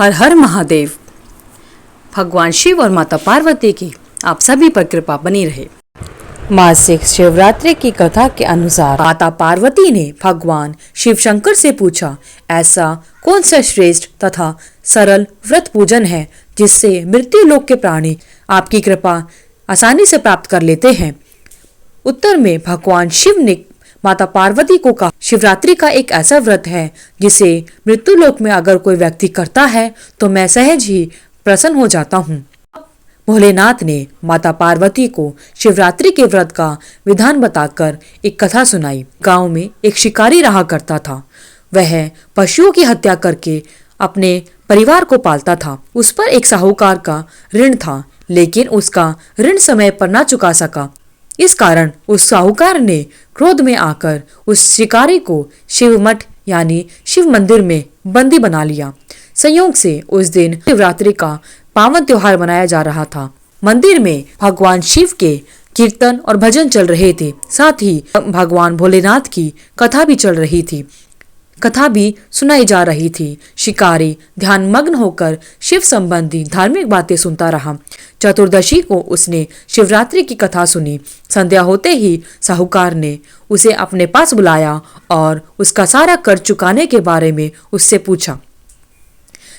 हर हर महादेव। भगवान शिव और माता पार्वती की आप सभी पर कृपा बनी रहे। मासिक शिवरात्रि की कथा के अनुसार माता पार्वती ने भगवान शिव शंकर से पूछा, ऐसा कौन सा श्रेष्ठ तथा सरल व्रत पूजन है जिससे मृत्यु लोक के प्राणी आपकी कृपा आसानी से प्राप्त कर लेते हैं। उत्तर में भगवान शिव ने माता पार्वती को कहा, शिवरात्रि का एक ऐसा व्रत है जिसे मृत्यु लोक में अगर कोई व्यक्ति करता है तो मैं सहज ही प्रसन्न हो जाता हूँ। भोलेनाथ ने माता पार्वती को शिवरात्रि के व्रत का विधान बताकर एक कथा सुनाई। गांव में एक शिकारी रहा करता था। वह पशुओं की हत्या करके अपने परिवार को पालता था। उस पर एक साहूकार का ऋण था, लेकिन उसका ऋण समय पर न चुका सका। इस कारण उस साहूकार ने क्रोध में आकर उस शिकारी को शिव मठ यानी शिव मंदिर में बंदी बना लिया। संयोग से उस दिन शिवरात्रि का पावन त्योहार मनाया जा रहा था। मंदिर में भगवान शिव के कीर्तन और भजन चल रहे थे। साथ ही भगवान भोलेनाथ की कथा भी चल रही थी, कथा भी सुनाई जा रही थी। शिकारी ध्यानमग्न होकर शिव संबंधी धार्मिक बातें सुनता रहा। चतुर्दशी को उसने शिवरात्रि की कथा सुनी। संध्या होते ही साहूकार ने उसे अपने पास बुलाया और उसका सारा कर्ज चुकाने के बारे में उससे पूछा।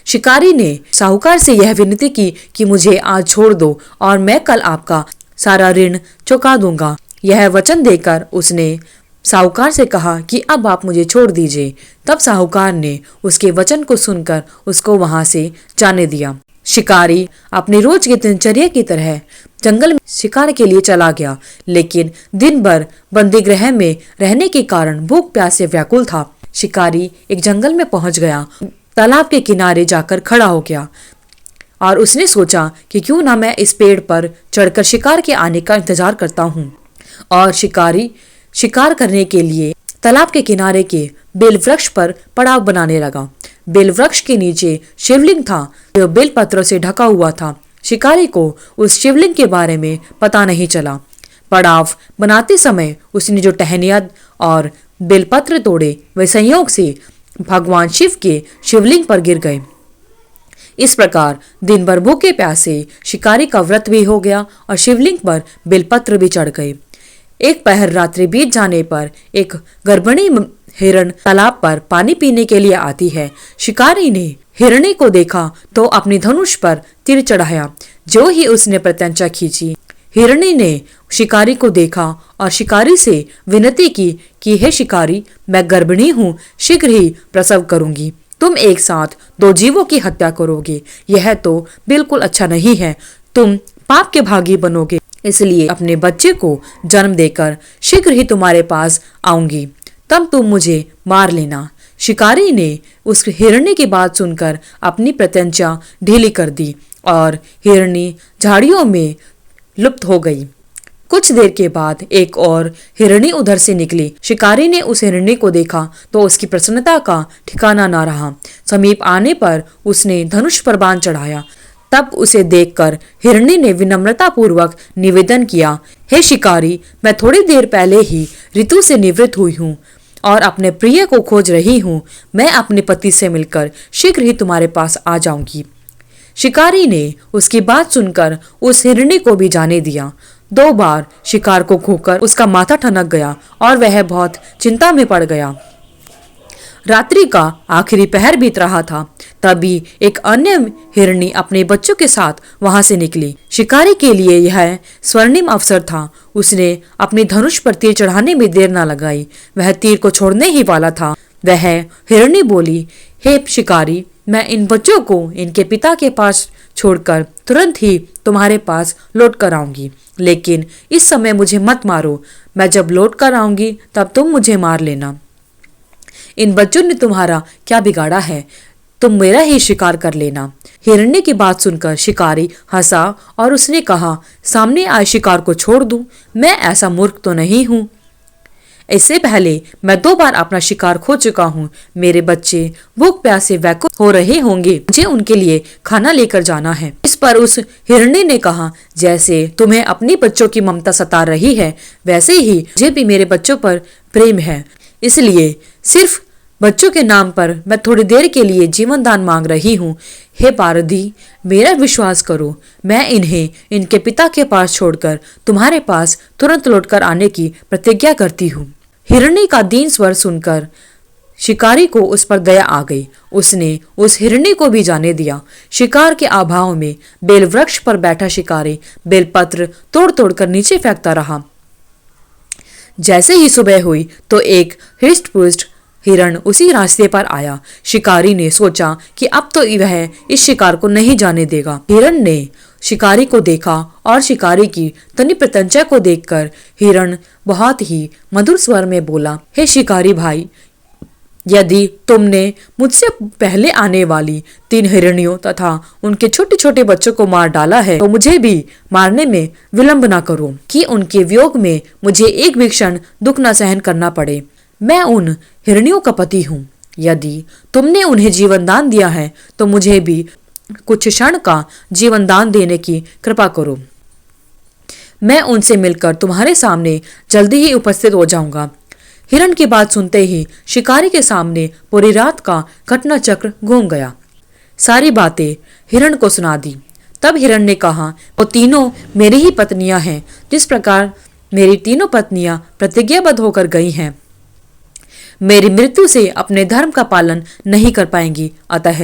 शिकारी ने साहूकार से यह विनती की कि मुझे आज छोड़ दो और मैं कल आपका सारा ऋण चुका दूंगा। यह वचन देकर उसने साहूकार से कहा कि अब आप मुझे छोड़ दीजिए। तब साहूकार ने उसके वचन को सुनकर उसको वहां से जाने दिया। शिकारी अपने रोज की दिनचर्या की तरह जंगल में शिकार के लिए चला गया, लेकिन दिन भर बंदी गृह में रहने के कारण भूख प्यास से व्याकुल था। शिकारी एक जंगल में पहुंच गया, तालाब के किनारे जाकर खड़ा हो गया और उसने सोचा कि क्यों ना मैं इस पेड़ पर चढ़कर शिकार के आने का इंतजार करता हूँ। और शिकारी शिकार करने के लिए तालाब के किनारे के बेल वृक्ष पर पड़ाव बनाने लगा। बेल वृक्ष के नीचे शिवलिंग था जो बेल पत्रों से ढका हुआ था। शिकारी को उस शिवलिंग के बारे में पता नहीं चला। पड़ाव बनाते समय उसने जो टहनियाँ और बेलपत्र तोड़े वे संयोग से भगवान शिव के शिवलिंग पर गिर गए। इस प्रकार दिन भर भूखे प्यासे शिकारी का व्रत भी हो गया और शिवलिंग पर बेलपत्र भी चढ़ गए। एक पहर रात्रि बीत जाने पर एक गर्भिणी हिरण तालाब पर पानी पीने के लिए आती है। शिकारी ने हिरणी को देखा तो अपनी धनुष पर तीर चढ़ाया। जो ही उसने प्रत्यंचा खींची, हिरणी ने शिकारी को देखा और शिकारी से विनती की कि हे शिकारी, मैं गर्भिणी हूँ, शीघ्र ही प्रसव करूंगी। तुम एक साथ दो जीवों की हत्या करोगे, यह तो बिल्कुल अच्छा नहीं है। तुम पाप के भागी बनोगे, इसलिए अपने बच्चे को जन्म देकर शीघ्र ही तुम्हारे पास आऊंगी, तब तुम मुझे मार लेना। शिकारी ने उस हिरणी की बात सुनकर अपनी प्रत्यंचा ढीली कर दी और हिरणी झाड़ियों में लुप्त हो गई। कुछ देर के बाद एक और हिरणी उधर से निकली। शिकारी ने उस हिरणी को देखा तो उसकी प्रसन्नता का ठिकाना न रहा। समीप आने पर उसने धनुष पर बाण चढ़ाया। तब उसे देखकर हिरणी ने विनम्रता पूर्वक निवेदन किया, हे शिकारी, मैं थोड़ी देर पहले ही ऋतु से निवृत्त हुई हूँ और अपने प्रिय को खोज रही हूँ। मैं अपने पति से मिलकर शीघ्र ही तुम्हारे पास आ जाऊंगी। शिकारी ने उसकी बात सुनकर उस हिरणी को भी जाने दिया। 2 बार शिकार को खोकर उसका माथा ठनक गया और वह बहुत चिंता में पड़ गया। रात्रि का आखिरी पहर बीत रहा था, तभी एक अन्य हिरणी अपने बच्चों के साथ वहां से निकली। शिकारी के लिए यह स्वर्णिम अवसर था। उसने अपनी धनुष पर तीर चढ़ाने में देर न लगाई। वह तीर को छोड़ने ही वाला था। वह हिरणी बोली, हे शिकारी, मैं इन बच्चों को इनके पिता के पास छोड़कर तुरंत ही तुम्हारे पास लौट कर आऊंगी, लेकिन इस समय मुझे मत मारो। मैं जब लौट कर आऊंगी तब तुम मुझे मार लेना। इन बच्चों ने तुम्हारा क्या बिगाड़ा है, तुम मेरा ही शिकार कर लेना। हिरण्य की बात सुनकर शिकारी हंसा और उसने कहा, सामने आए शिकार को छोड़ दूं? मैं ऐसा मूर्ख तो नहीं हूँ। इससे पहले मैं 2 बार अपना शिकार खो चुका हूँ। मेरे बच्चे भूख प्यास से व्याकुल हो रहे होंगे, मुझे उनके लिए खाना लेकर जाना है। इस पर उस हिरणी ने कहा, जैसे तुम्हें अपनी बच्चों की ममता सता रही है, वैसे ही मुझे भी मेरे बच्चों पर प्रेम है, इसलिए सिर्फ बच्चों के नाम पर मैं थोड़ी देर के लिए जीवन दान मांग रही हूँ। हे पारधी, मेरा विश्वास करो, मैं इन्हें इनके पिता के पास छोड़कर तुम्हारे पास तुरंत लौटकर आने की प्रतिज्ञा करती हूँ। हिरणी का दीन स्वर सुनकर शिकारी को उस पर दया आ गई। उसने उस हिरणी को भी जाने दिया। शिकार के अभाव में बेल वृक्ष पर बैठा शिकारी बेलपत्र तोड़ तोड़ कर नीचे फेंकता रहा। जैसे ही सुबह हुई तो एक हृष्ट पुष्ट हिरण उसी रास्ते पर आया। शिकारी ने सोचा कि अब तो वह इस शिकार को नहीं जाने देगा। हिरण ने शिकारी को देखा और शिकारी की तनी प्रत्यंचा को देखकर हिरण बहुत ही मधुर स्वर में बोला, हे शिकारी भाई, यदि तुमने मुझसे पहले आने वाली 3 हिरणियों तथा उनके छोटे छोटे बच्चों को मार डाला है तो मुझे भी मारने में विलंब न करो कि उनके वियोग में मुझे एक भी क्षण दुख न सहन करना पड़े। मैं उन हिरणियों का पति हूँ। यदि तुमने उन्हें जीवन दान दिया है तो मुझे भी कुछ क्षण का जीवन दान देने की कृपा करो। मैं उनसे मिलकर तुम्हारे सामने जल्दी ही उपस्थित हो जाऊंगा। हिरण की बात सुनते ही शिकारी के सामने पूरी रात का घटना चक्र घूम गया। सारी बातें हिरण को सुना दी। तब हिरण ने कहा, वो तीनों मेरी ही पत्नियां हैं। जिस प्रकार मेरी तीनों पत्नियां प्रतिज्ञाबद्ध होकर गई हैं, मेरी मृत्यु से अपने धर्म का पालन नहीं कर पाएंगी। अतः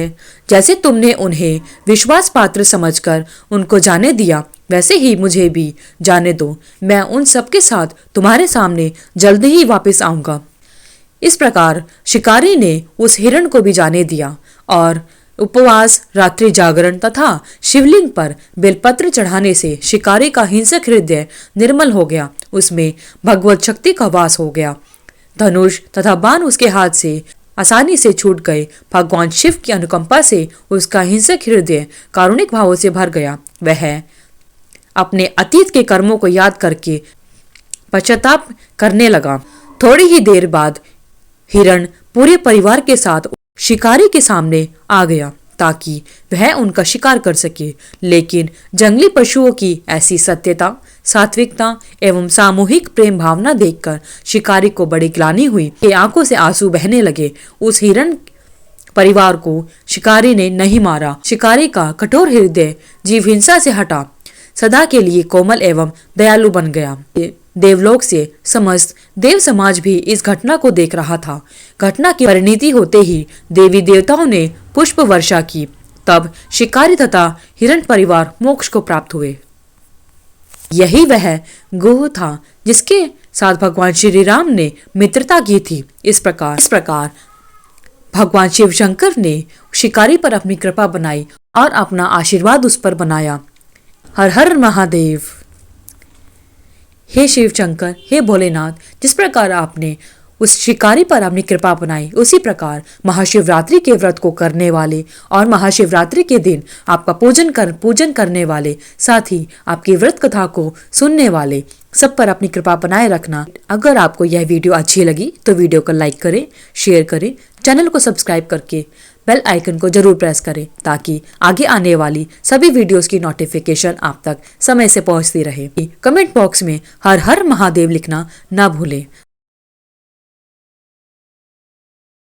जैसे तुमने उन्हें विश्वास पात्र समझकर उनको जाने दिया, वैसे ही मुझे भी जाने दो। मैं उन सबके साथ तुम्हारे सामने जल्दी ही वापस आऊंगा। इस प्रकार शिकारी ने उस हिरण को भी जाने दिया और उपवास, रात्रि जागरण तथा शिवलिंग पर बेलपत्र चढ़ाने से शिकारी का हिंसक हृदय निर्मल हो गया। उसमें भगवत शक्ति का वास हो गया। धनुष तथा बाण उसके हाथ से आसानी से छूट गए। भगवान शिव की अनुकंपा से उसका हिंसक हृदय कारुणिक भावों से भर गया। वह अपने अतीत के कर्मों को याद करके पश्चाताप करने लगा। थोड़ी ही देर बाद हिरण पूरे परिवार के साथ शिकारी के सामने आ गया ताकि वह उनका शिकार कर सके। लेकिन जंगली पशुओं की ऐसी सत्यता, सात्विकता एवं सामूहिक प्रेम भावना देखकर शिकारी को बड़ी ग्लानि हुई कि आंखों से आंसू बहने लगे। उस हिरण परिवार को शिकारी ने नहीं मारा। शिकारी का कठोर हृदय जीव हिंसा से हटा, सदा के लिए कोमल एवं दयालु बन गया। देवलोक से समस्त देव समाज भी इस घटना को देख रहा था। घटना की परिणति होते ही देवी देवताओं ने पुष्प वर्षा की। तब शिकारी तथा हिरण परिवार मोक्ष को प्राप्त हुए। यही वह गोह था जिसके साथ भगवान श्री राम ने मित्रता की थी। इस प्रकार भगवान शिव शंकर ने शिकारी पर अपनी कृपा बनाई और अपना आशीर्वाद उस पर बनाया। हर हर महादेव। हे शिव शंकर, हे भोलेनाथ, जिस प्रकार आपने उस शिकारी पर अपनी कृपा बनाई, उसी प्रकार महाशिवरात्रि के व्रत को करने वाले और महाशिवरात्रि के दिन आपका पूजन करने वाले, साथ ही आपकी व्रत कथा को सुनने वाले सब पर अपनी कृपा बनाए रखना। अगर आपको यह वीडियो अच्छी लगी तो वीडियो को लाइक करें, शेयर करें, चैनल को सब्सक्राइब करके बेल आइकन को जरूर प्रेस करें ताकि आगे आने वाली सभी वीडियोस की नोटिफिकेशन आप तक समय से पहुंचती रहे। कमेंट बॉक्स में हर हर महादेव लिखना ना भूलें।